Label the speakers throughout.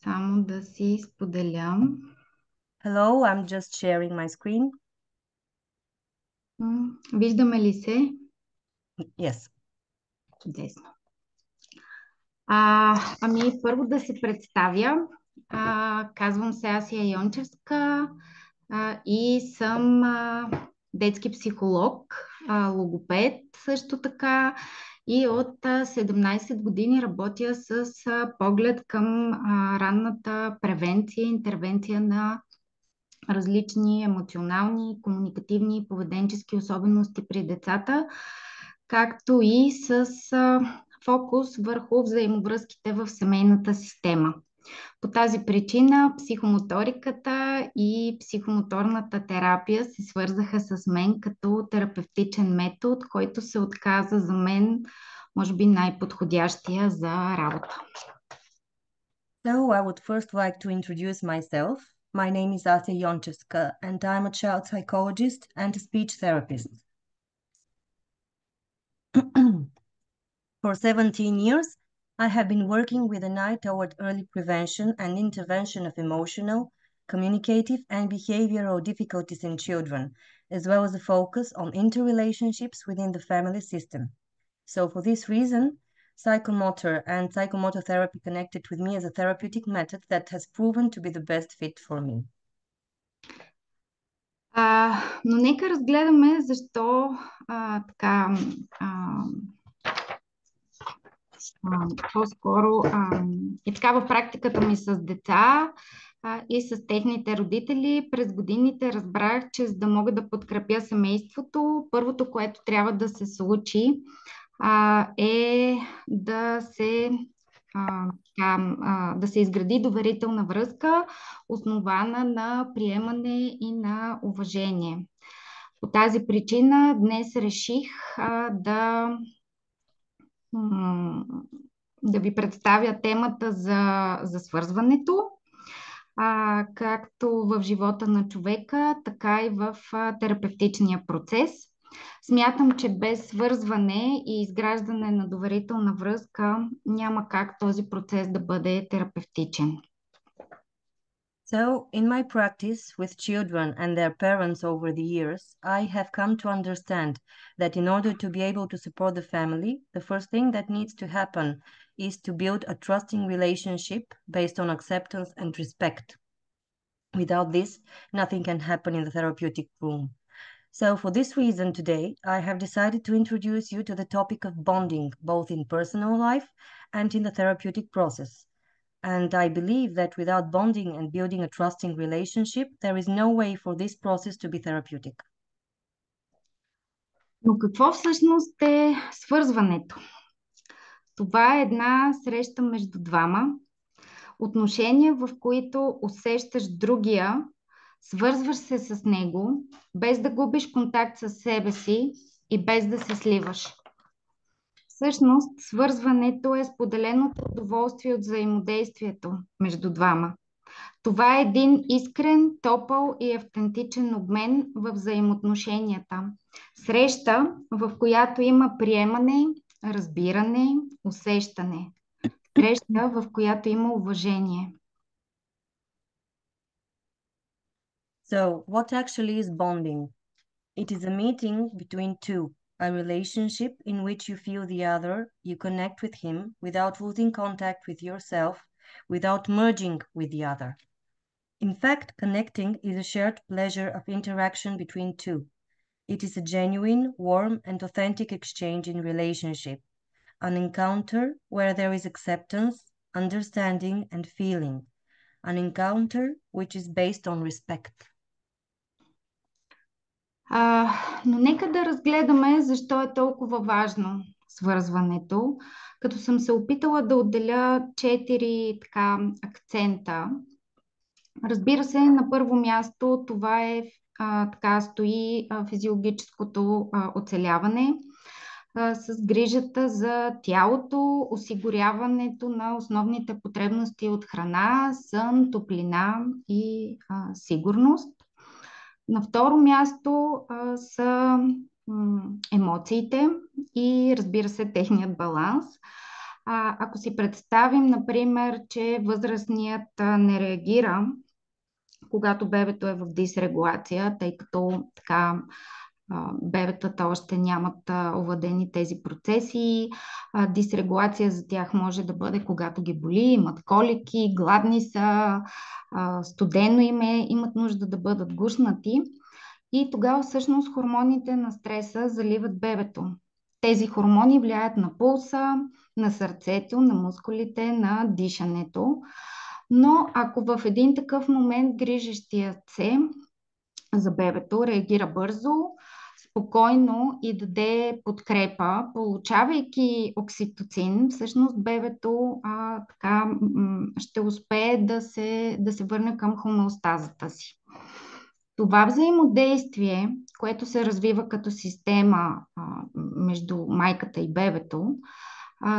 Speaker 1: Само да си споделям.
Speaker 2: Hello, I'm just sharing my screen.
Speaker 1: Виждаме ли се?
Speaker 2: Yes.
Speaker 1: Чудесно. Първо да се представя. Казвам се Асия Йончевска и съм детски психолог, логопед също така и от 17 години работя с поглед към ранната превенция, интервенция на различни емоционални, комуникативни и поведенчески особености при децата, както и с фокус върху взаимовръзките в семейната система. По тази причина психомоториката и психомоторната терапия се свързаха с мен като терапевтичен метод, който се отказа за мен, може би най-подходящия за работа.
Speaker 2: So I would first like to introduce myself. My name is Asya Yonchevska, and I'm a child psychologist and a speech therapist. For 17 years, I have been working with an eye toward early prevention and intervention of emotional, communicative, and behavioral difficulties in children, as well as a focus on interrelationships within the family system. So for this reason, psychomotor and psychomotor therapy connected with me as a therapeutic method that has proven to be the best fit for me.
Speaker 1: Но нека разгледаме защо така по-скоро и така в практиката ми с деца и с техните родители през годините разбрах, че за да мога да подкрепя семейството, първото, което трябва да се случи е да се изгради доверителна връзка, основана на приемане и на уважение. По тази причина днес реших да ви представя темата за свързването, както в живота на човека, така и в терапевтичния процес. Смятам, че без свързване и изграждане на доверителна връзка няма как този процес да бъде терапевтичен.
Speaker 2: So, in my practice with children and their parents over the years, I have come to understand that in order to be able to support the family, the first thing that needs to happen is to build a trusting relationship based on acceptance and respect. Without this, nothing can happen in the therapeutic room. So for this reason today, I have decided to introduce you to the topic of bonding, both in personal life and in the therapeutic process. And I believe that without bonding and building a trusting relationship, there is no way for this process to be therapeutic.
Speaker 1: Но какво всъщност е свързването? Това е една среща между двама, отношения, в които усещаш другия, свързваш се с него, без да губиш контакт с себе си и без да се сливаш. Всъщност, свързването е споделеното удоволствие от взаимодействието между двама. Това е един искрен, топъл и автентичен обмен в взаимоотношенията. Среща, в която има приемане, разбиране, усещане. Среща, в която има уважение.
Speaker 2: So, what actually is bonding? It is a meeting between two, a relationship in which you feel the other, you connect with him without losing contact with yourself, without merging with the other. In fact, connecting is a shared pleasure of interaction between two. It is a genuine, warm, and authentic exchange in relationship, an encounter where there is acceptance, understanding, and feeling, an encounter which is based on respect.
Speaker 1: Но нека да разгледаме защо е толкова важно свързването, като съм се опитала да отделя 4 акцента. Разбира се, на първо място това е стои физиологическото оцеляване с грижата за тялото, осигуряването на основните потребности от храна, сън, топлина и сигурност. На второ място са емоциите и разбира се техният баланс. Ако си представим, например, че възрастният не реагира, когато бебето е в дисрегулация, тъй като така бебетата още нямат овладени тези процеси. Дисрегулация за тях може да бъде когато ги боли, имат колики, гладни са, студено им е, имат нужда да бъдат гушнати. И тогава всъщност хормоните на стреса заливат бебето. Тези хормони влияят на пулса, на сърцето, на мускулите, на дишането. Но ако в един такъв момент грижещият се за бебето реагира бързо, спокойно и даде подкрепа, получавайки окситоцин, всъщност бебето ще успее да се върне към хомеостазата си. Това взаимодействие, което се развива като система между майката и бебето,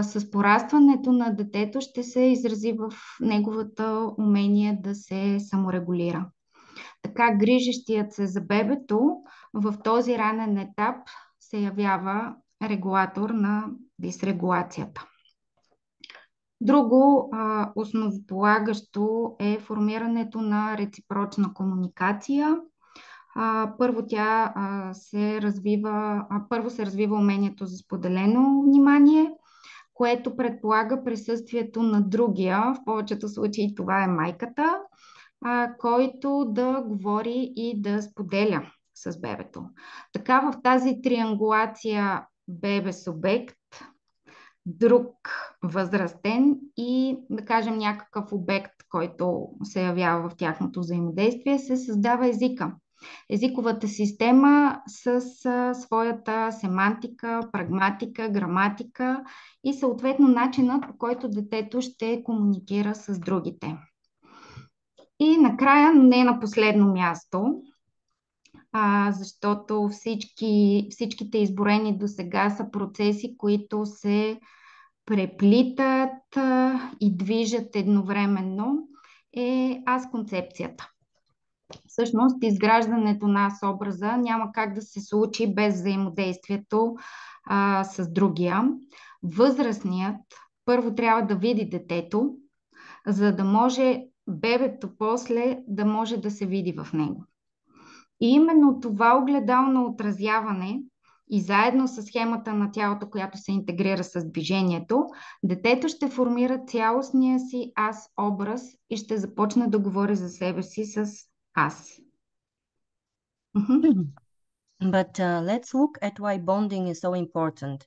Speaker 1: с порастването на детето ще се изрази в неговата умение да се саморегулира. Така грижещият се за бебето в този ранен етап се явява регулатор на дисрегулацията. Друго основополагащо е формирането на реципрочна комуникация. Първо се развива умението за споделено внимание, което предполага присъствието на другия, в повечето случаи това е майката, който да говори и да споделя с бебето. Така в тази триангулация бебе-субект, друг възрастен и, да кажем, някакъв обект, който се явява в тяхното взаимодействие, се създава езика. Езиковата система с своята семантика, прагматика, граматика и съответно начинът, по който детето ще комуникира с другите. И накрая, но не на последно място, защото всичките изборени до сега са процеси, които се преплитат и движат едновременно, е аз-концепцията. Всъщност, изграждането на аз-образа няма как да се случи без взаимодействието с другия. Възрастният първо трябва да види детето, за да може бебето после да може да се види в него. И именно това огледално отразяване и заедно с схемата на тялото, която се интегрира с движението, детето ще формира цялостния си аз-образ и ще започне да говори за себе си с аз.
Speaker 2: But let's look at why bonding is so important.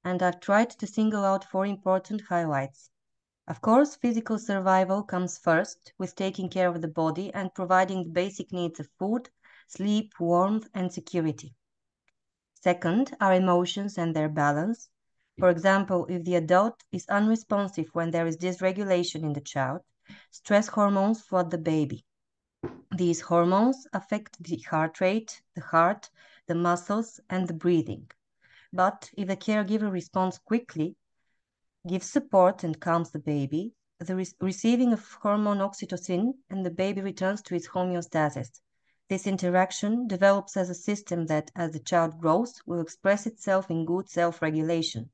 Speaker 2: And I've tried to single out 4 important highlights. Of course, physical survival comes first, with taking care of the body and providing the basic needs of food, sleep, warmth, and security. Second, our emotions and their balance. For example, if the adult is unresponsive when there is dysregulation in the child, stress hormones flood the baby. These hormones affect the heart rate, the heart, the muscles, and the breathing. But if the caregiver responds quickly, gives support and calms the baby, the receiving of hormone oxytocin, and the baby returns to its homeostasis. This interaction develops as a system that, as the child grows, will express itself in good self-regulation.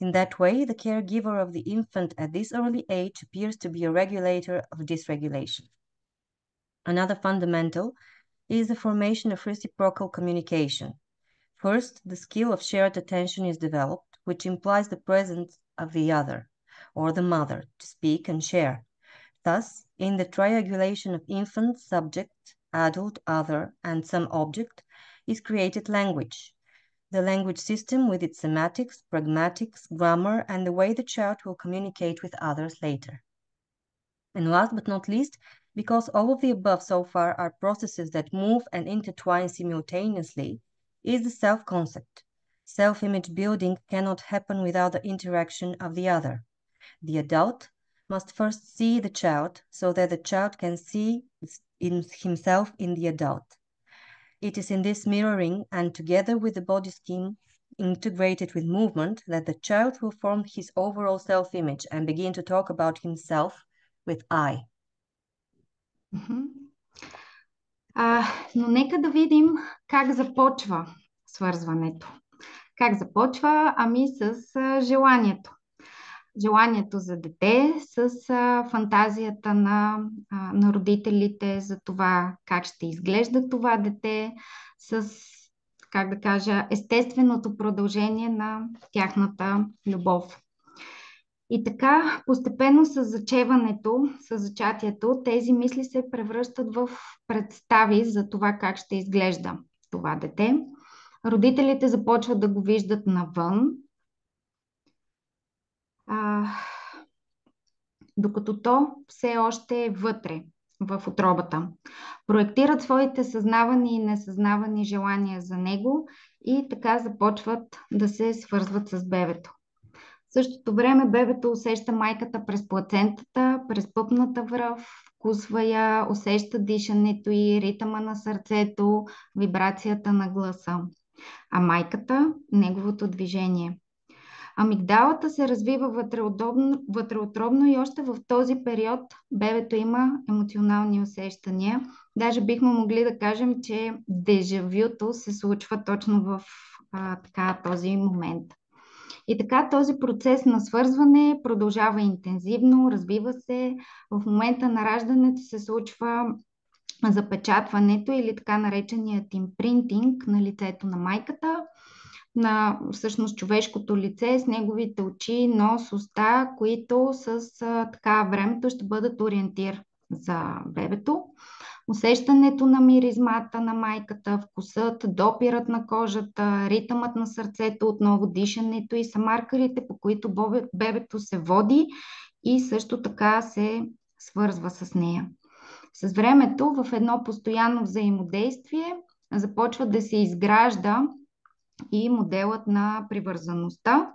Speaker 2: In that way, the caregiver of the infant at this early age appears to be a regulator of dysregulation. Another fundamental is the formation of reciprocal communication. First, the skill of shared attention is developed, which implies the presence of the other, or the mother, to speak and share. Thus, in the triangulation of infant, subject, adult, other, and some object, is created language. The language system with its semantics, pragmatics, grammar, and the way the child will communicate with others later. And last but not least, because all of the above so far are processes that move and intertwine simultaneously, is the self-concept. Self-image building cannot happen without the interaction of the other. The adult must first see the child so that the child can see himself in the adult. It is in this mirroring and together with the body scheme integrated with movement that the child will form his overall self-image and begin to talk about himself with I.
Speaker 1: Но нека да видим как започва свързването. Как започва? Ами с желанието. желанието за дете с фантазията на родителите за това как ще изглежда това дете, с, как да кажа, естественото продължение на тяхната любов. И така, постепенно с зачеването, с зачатието, тези мисли се превръщат в представи за това как ще изглежда това дете. Родителите започват да го виждат навън, докато то все още е вътре, в утробата. Проектират своите съзнавани и несъзнавани желания за него и така започват да се свързват с бебето. В същото време бебето усеща майката през плацентата, през пъпната връв, вкусва я, усеща дишането и ритъма на сърцето, вибрацията на гласа. А майката – неговото движение. Амигдалата се развива вътреутробно и още в този период бебето има емоционални усещания. Даже бихме могли да кажем, че дежавюто се случва точно в този момент. И така този процес на свързване продължава интензивно, развива се. В момента на раждането се случва запечатването или така нареченият импринтинг на лицето на майката, на всъщност човешкото лице с неговите очи, нос, уста, които с времето ще бъдат ориентир за бебето. Усещането на миризмата на майката, вкусът, допирът на кожата, ритъмът на сърцето, отново дишането и са маркерите, по които бебето се води и също така се свързва с нея. С времето в едно постоянно взаимодействие започва да се изгражда и моделът на привързаността.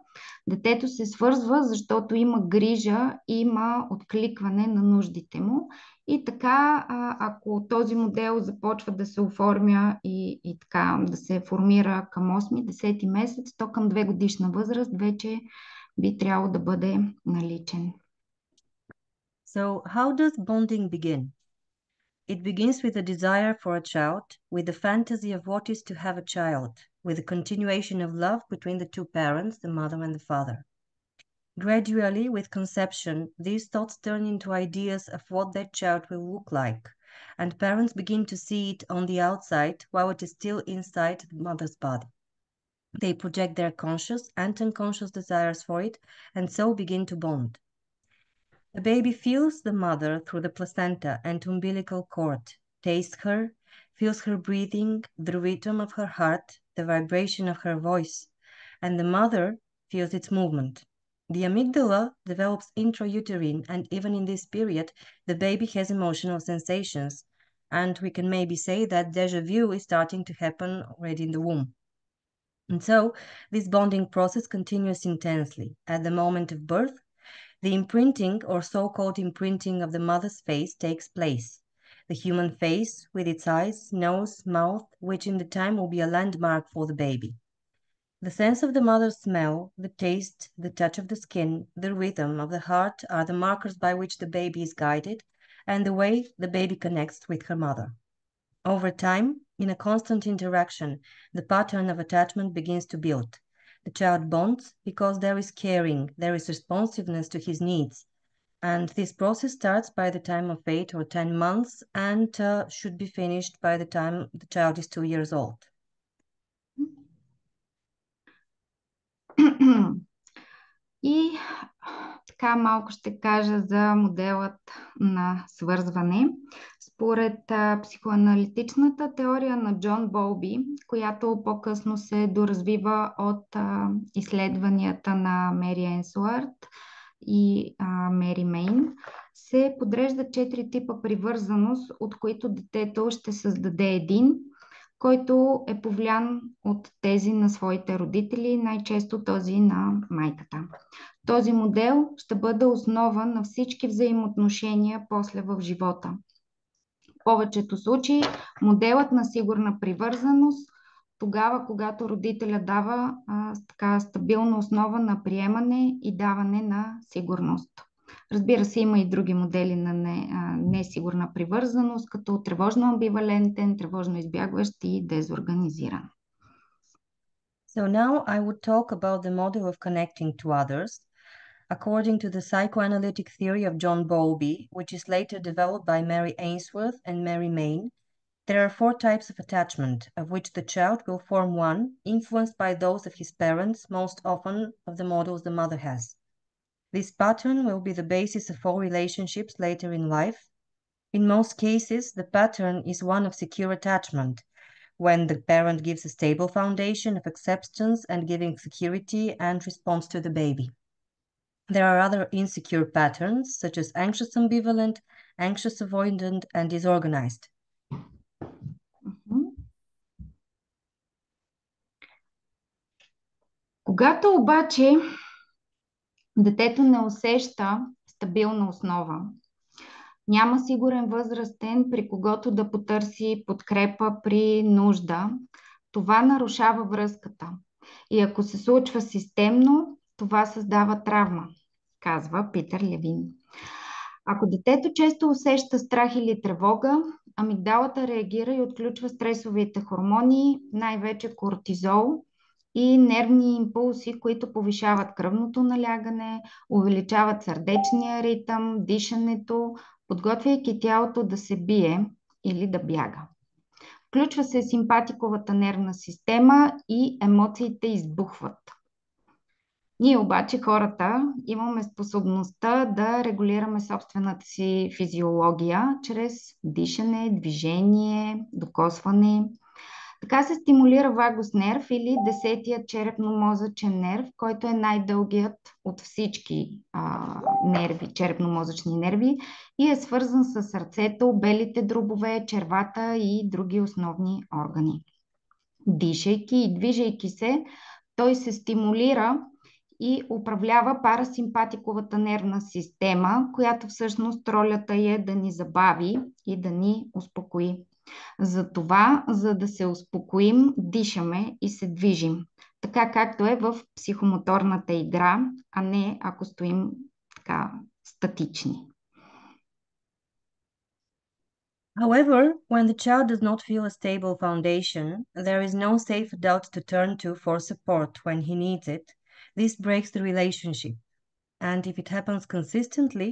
Speaker 1: Детето се свързва, защото има грижа, има откликване на нуждите му. И така, ако този модел започва да се оформя и така да се формира към 8-10 месец, то към 2-годишна възраст вече би трябвало да бъде наличен.
Speaker 2: So, how does bonding begin? It begins with a desire for a child, with the fantasy of what is to have a child, with a continuation of love between the two parents, the mother and the father. Gradually, with conception, these thoughts turn into ideas of what that child will look like, and parents begin to see it on the outside while it is still inside the mother's body. They project their conscious and unconscious desires for it, and so begin to bond. The baby feels the mother through the placenta and umbilical cord, tastes her, feels her breathing, the rhythm of her heart, the vibration of her voice, and the mother feels its movement. The amygdala develops intrauterine, and even in this period, the baby has emotional sensations, and we can maybe say that déjà vu is starting to happen already in the womb. And so, this bonding process continues intensely. At the moment of birth, the imprinting or so-called imprinting of the mother's face takes place. The human face with its eyes, nose, mouth, which in the time will be a landmark for the baby. The sense of the mother's smell, the taste, the touch of the skin, the rhythm of the heart are the markers by which the baby is guided and the way the baby connects with her mother. Over time, in a constant interaction, the pattern of attachment begins to build. The child bonds because there is caring, there is responsiveness to his needs. And this process starts by the time of 8 or 10 months and should be finished by the time the child is 2 years old.
Speaker 1: И така малко ще кажа за моделът на свързване. Според психоаналитичната теория на Джон Болби, която по-късно се доразвива от изследванията на Мери Енсуарт и Мери Мейн, се подрежда 4 типа привързаност, от които детето ще създаде един, който е повлиян от тези на своите родители, най-често този на майката. Този модел ще бъде основа на всички взаимоотношения после в живота. В повечето случаи моделът на сигурна привързаност тогава, когато родителя дава така стабилна основа на приемане и даване на сигурност. Разбира се, има и други модели на несигурна привързаност, като тревожно-амбивалентен, тревожно-избягващ и дезорганизиран.
Speaker 2: So now I would talk about the model of connecting to others. according to the psychoanalytic theory of John Bowlby, which is later developed by Mary Ainsworth and Mary Main, there are 4 types of attachment, of which the child will form one, influenced by those of his parents, most often of the models the mother has. This pattern will be the basis of all relationships later in life. In most cases, the pattern is one of secure attachment, when the parent gives a stable foundation of acceptance and giving security and response to the baby. There are other insecure patterns, such as anxious ambivalent, anxious avoidant, and disorganized.
Speaker 1: Когато обаче детето не усеща стабилна основа, няма сигурен възрастен, при когото да потърси подкрепа при нужда, това нарушава връзката. И ако се случва системно, това създава травма, казва Питър Левин. Ако детето често усеща страх или тревога, амигдалата реагира и отключва стресовите хормони, най-вече кортизол и нервни импулси, които повишават кръвното налягане, увеличават сърдечния ритъм, дишането, подготвяйки тялото да се бие или да бяга. Включва се симпатиковата нервна система и емоциите избухват. Ние обаче хората имаме способността да регулираме собствената си физиология чрез дишане, движение, докосване. Така се стимулира вагус нерв или 10-тият черепно-мозъчен нерв, който е най-дългият от всички нерви, черепно-мозъчни нерви и е свързан с сърцето, белите дробове, червата и други основни органи. Дишайки и движейки се, той се стимулира и управлява парасимпатиковата нервна система, която всъщност ролята е да ни забави и да ни успокои. Затова, за да се успокоим, дишаме и се движим, така както е в психомоторната игра, а не ако стоим така статични.
Speaker 2: However, when the child does not feel a stable foundation, there is no safe adult to turn to for support when he needs it. This breaks the relationship. And if it happens consistently,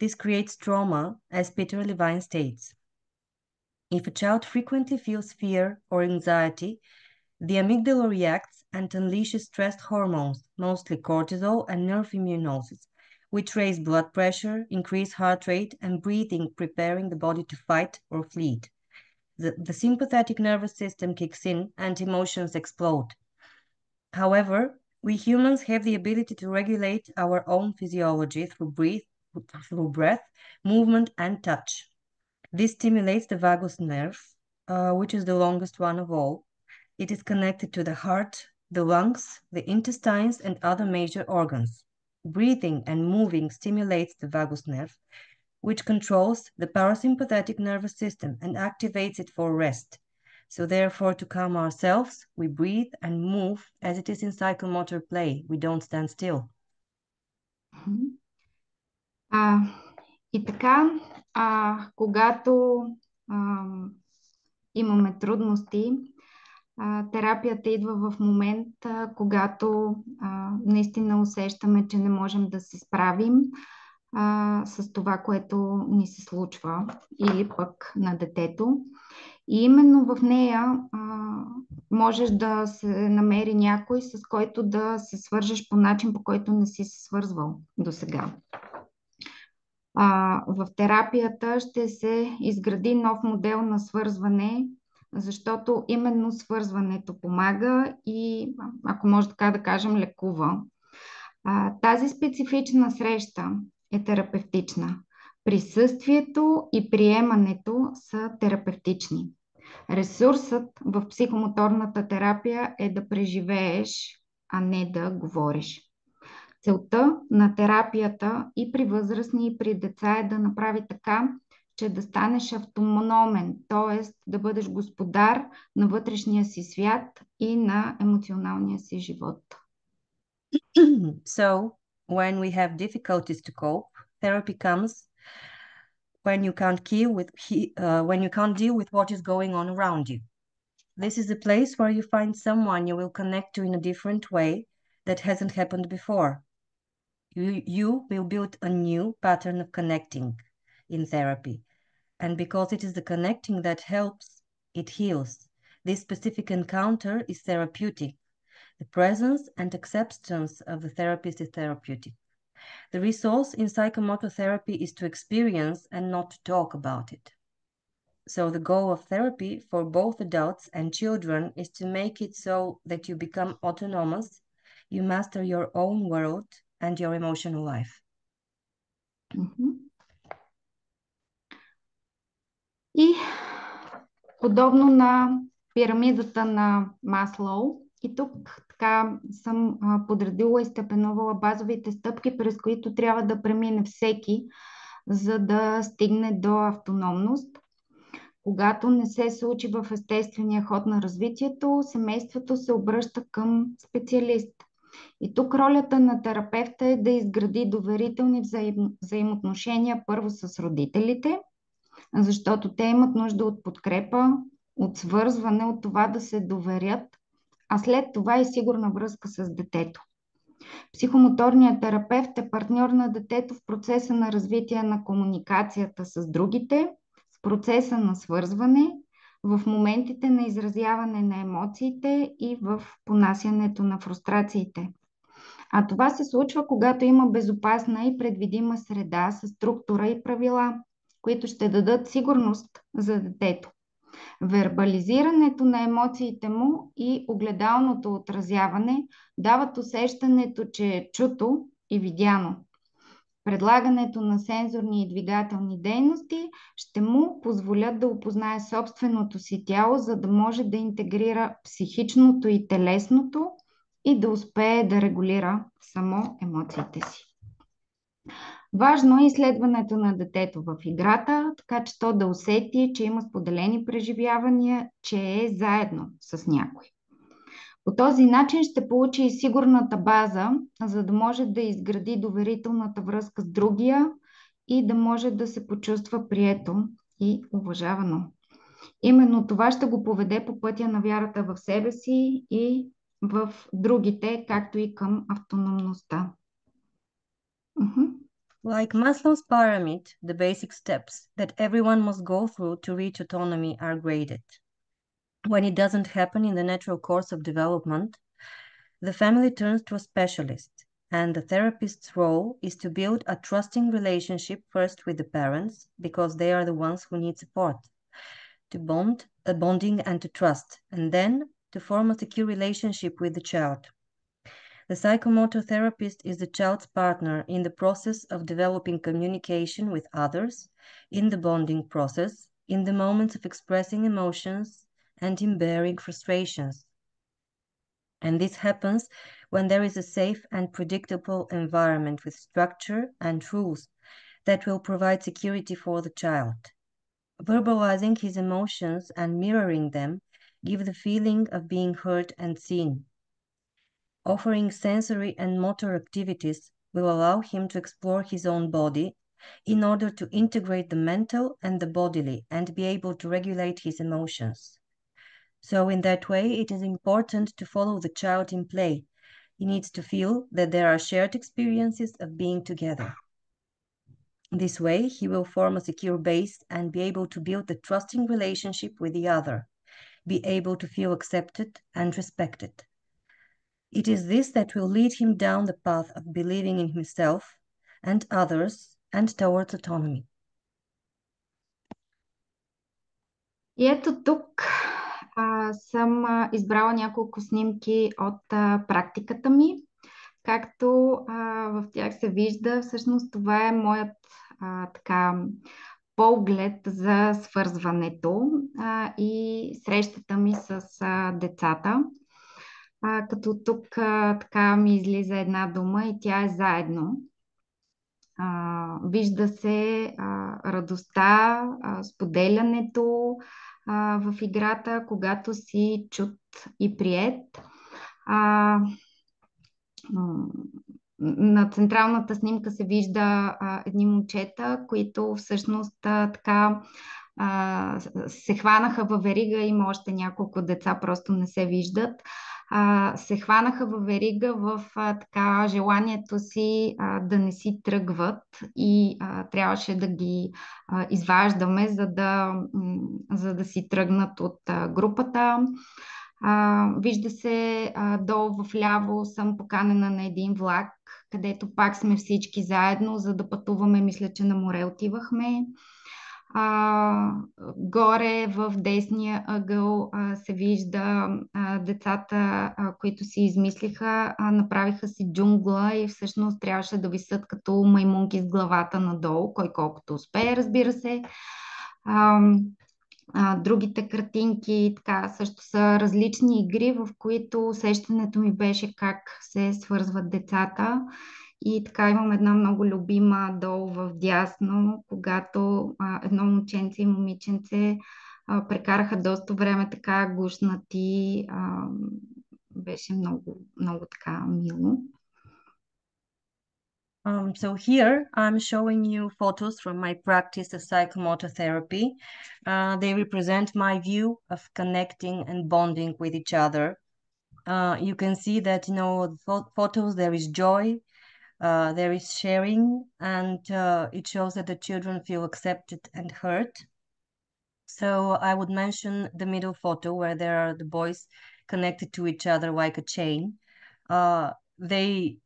Speaker 2: this creates trauma, as Peter Levine states. If a child frequently feels fear or anxiety, the amygdala reacts and unleashes stress hormones, mostly cortisol and neuroimmunosis, which raise blood pressure, increase heart rate, and breathing, preparing the body to fight or flee. The sympathetic nervous system kicks in and emotions explode. However, we humans have the ability to regulate our own physiology through breath, movement, and touch. This stimulates the vagus nerve, which is the longest one of all. It is connected to the heart, the lungs, the intestines, and other major organs. Breathing and moving stimulates the vagus nerve, which controls the parasympathetic nervous system and activates it for rest. So therefore, to calm ourselves, we breathe and move as it is in psychomotor play. We don't stand still.
Speaker 1: И така, когато имаме трудности, терапията идва в момент, когато наистина усещаме, че не можем да се справим с това, което ни се случва или пък на детето. И именно в нея можеш да се намери някой, с който да се свържеш по начин, по който не си се свързвал досега. В терапията ще се изгради нов модел на свързване, защото именно свързването помага и, ако може така да кажем, лекува. Тази специфична среща е терапевтична. Присъствието и приемането са терапевтични. Ресурсът в психомоторната терапия е да преживееш, а не да говориш. Целта на терапията и при възрастни, и при деца е да направи така, че да станеш автономен, т.е. да бъдеш господар на вътрешния си свят и на емоционалния си живот.
Speaker 2: So, when we have difficulties to cope, therapy comes when you can't deal with what is going on around you. This is a place where you find someone you will connect to in a different way that hasn't happened before. you will build a new pattern of connecting in therapy. And because it is the connecting that helps, it heals. This specific encounter is therapeutic. The presence and acceptance of the therapist is therapeutic. The resource in psychomotor therapy is to experience and not to talk about it. So the goal of therapy for both adults and children is to make it so that you become autonomous, you master your own world and your emotional life.
Speaker 1: И подобно на пирамидата на Маслоу, и тук така съм подредила и степенувала базовите стъпки, през които трябва да премине всеки, за да стигне до автономност. Когато не се случи в естествения ход на развитието, семейството се обръща към специалист. И тук ролята на терапевта е да изгради доверителни взаимоотношения първо с родителите, защото те имат нужда от подкрепа, от свързване, от това да се доверят, а след това и сигурна връзка с детето. Психомоторният терапевт е партньор на детето в процеса на развитие на комуникацията с другите, в процеса на свързване, в моментите на изразяване на емоциите и в понасянето на фрустрациите. А това се случва, когато има безопасна и предвидима среда с структура и правила, които ще дадат сигурност за детето. Вербализирането на емоциите му и огледалното отразяване дават усещането, че е чуто и видяно. Предлагането на сензорни и двигателни дейности ще му позволят да опознае собственото си тяло, за да може да интегрира психичното и телесното и да успее да регулира само емоциите си. Важно е изследването на детето в играта, така че то да усети, че има споделени преживявания, че е заедно с някой. По този начин ще получи и сигурната база, за да може да изгради доверителната връзка с другия и да може да се почувства прието и уважавано. Именно това ще го поведе по пътя на вярата в себе си и в другите, както и към автономността.
Speaker 2: Like Maslow's pyramid, the basic steps that everyone must go through to reach autonomy are graded. When it doesn't happen in the natural course of development, the family turns to a specialist, and the therapist's role is to build a trusting relationship first with the parents, because they are the ones who need support, to bonding and to trust, and then to form a secure relationship with the child. The psychomotor therapist is the child's partner in the process of developing communication with others, in the bonding process, in the moments of expressing emotions, and in bearing frustrations. And this happens when there is a safe and predictable environment with structure and rules that will provide security for the child. Verbalizing his emotions and mirroring them give the feeling of being heard and seen. Offering sensory and motor activities will allow him to explore his own body in order to integrate the mental and the bodily and be able to regulate his emotions. So in that way, it is important to follow the child in play. He needs to feel that there are shared experiences of being together. This way, he will form a secure base and be able to build a trusting relationship with the other, be able to feel accepted and respected. It is this that will lead him down the path of believing in himself and others and towards autonomy.
Speaker 1: И ето тук съм избрала няколко снимки от практиката ми. Както в тях се вижда, всъщност това е моят поглед за свързването и срещата ми с децата. Като тук така ми излиза една дума и тя е заедно. Вижда се радостта, споделянето в играта, когато си чут и приет. На централната снимка се вижда едни момчета, които всъщност така се хванаха във верига. Има още няколко деца, просто не се виждат. се хванаха във верига в така желанието си да не си тръгват и трябваше да ги изваждаме, за да си тръгнат от групата. Вижда се долу в ляво съм поканена на един влак, където пак сме всички заедно, за да пътуваме. Мисля, че на море отивахме. Горе в десния ъгъл се вижда децата, които си измислиха, направиха си джунгла и всъщност трябваше да висят като маймунки с главата надолу, кой колкото успее, разбира се. Другите картинки така също са различни игри, в които усещането ми беше как се свързват децата. И така имам една много любима долу в дясно, когато едно момченце и момиченце прекараха доста време така гушнати. Беше много, много така мило.
Speaker 2: So here I'm showing you photos from my practice of psychomotor therapy. They represent my view of connecting and bonding with each other. You can see that, the photos, there is joy, there is sharing, and it shows that the children feel accepted and heard. So I would mention the middle photo where there are the boys connected to each other like a chain. They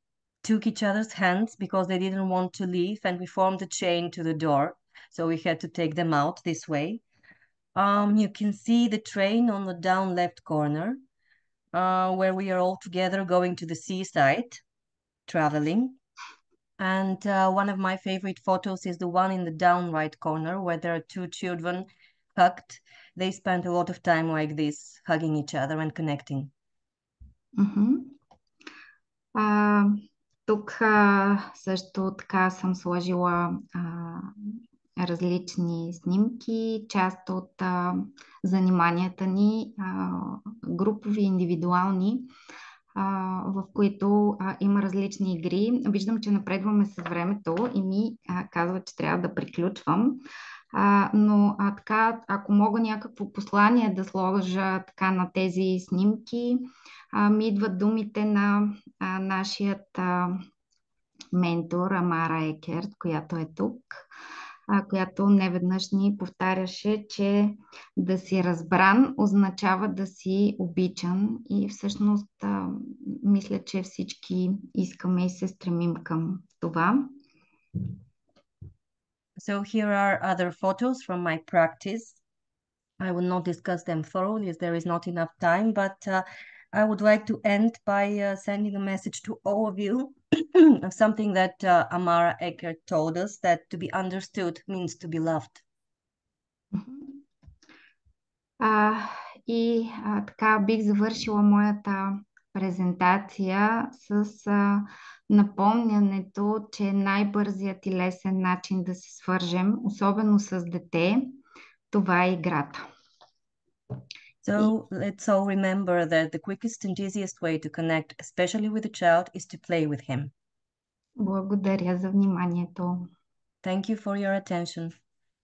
Speaker 2: took each other's hands because they didn't want to leave, and we formed a chain to the door. So we had to take them out this way. You can see the train on the down left corner, where we are all together going to the seaside, traveling. And one of my favorite photos is the one in the down right corner, where there are two children hugged. They spent a lot of time like this, hugging each other and connecting.
Speaker 1: Тук също така съм сложила различни снимки, част от заниманията ни, групови, индивидуални, в които има различни игри. Виждам, че напредваме с времето и ми казва, че трябва да приключвам. Но така, ако мога някакво послание да сложа така на тези снимки, ми идват думите на нашият ментор Амара Екерт, която е тук, която неведнъж ни повтаряше, че да си разбран означава да си обичан и всъщност мисля, че всички искаме и се стремим към това.
Speaker 2: So here are other photos from my practice. I will not discuss them thoroughly as there is not enough time, but I would like to end by sending a message to all of you of something that Amara Eckert told us, that to be understood means to be loved.
Speaker 1: Така бих завършила моята презентация с напомнянето, че най-бързият и лесен начин да се свържем, особено с дете, това е играта.
Speaker 2: So let's all remember that the quickest and easiest way to connect, especially with a child, is to play with him.
Speaker 1: Благодаря за вниманието.
Speaker 2: Thank you for your attention.